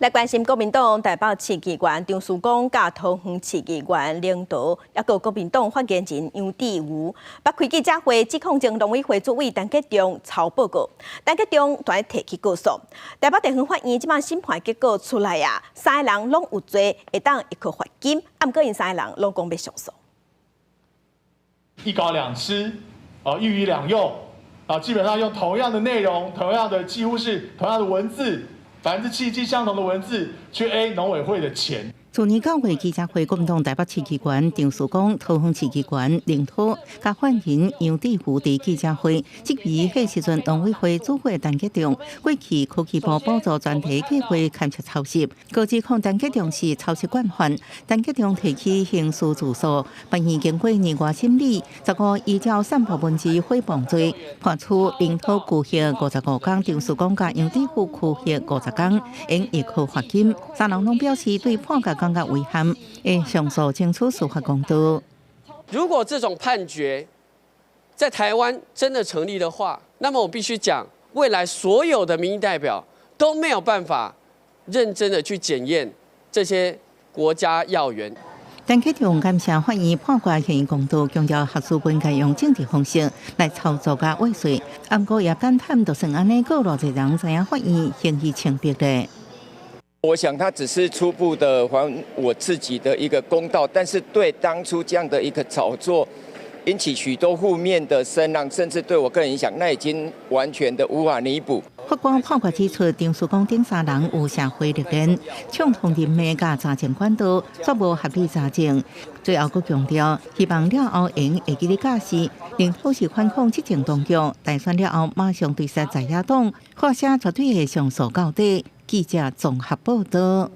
来关心国民党台北市议员张曙光、甲桃园市议员领导，也有国民党发言人杨志武，捌开记者会指控前农委会主委陈吉仲抄报告，陈吉仲在提起告诉。台北地方法院即摆审判结果出来啊，3个人拢有罪，会当一颗罚金，不过因3个人拢讲要上诉。一高两吃，一鱼两用，基本上用同样的内容，同样的几乎是同样的文字。7%相同的文字去 A 农委会的钱。去年9月记者会，国民党台北市议员张曙光、桃园市议员林涛，甲发言杨志武伫记者会质疑迄时阵农委会主委陈吉仲过去科技部补助专题计划勘测抄袭，高指控陈吉仲是抄袭惯犯。陈吉仲提起刑事自诉，法院经过2外审理，15依照散布文字诽谤罪，判处林涛拘役55天，张曙光甲杨志武拘役50天，应一颗罚金。3人拢表示对判决感觉遗憾，会上诉争取司法公道。如果这种判决在台湾真的成立的话，那么我必须讲，未来所有的民意代表都没有办法认真的去检验这些国家要员。陈吉仲感谢法院判决现公道，强调学术本该用政治方式来操作甲未遂。不过也感叹，就算安尼，有偌侪人知影法院刑期清白的。我想他只是初步的还我自己的一个公道，但是对当初这样的一个炒作，引起许多负面的声浪，甚至对我个人影响，那已经完全的无法弥补。法官判决指出，张曙光等3人有社会历练，畅通人脉甲查证管道，绝无合理查证。最后佫强调，希望了后因会记得假释，令透是反抗执政当局，大选了后马上对杀在野党，或者绝对会上诉到底。记者综合报道。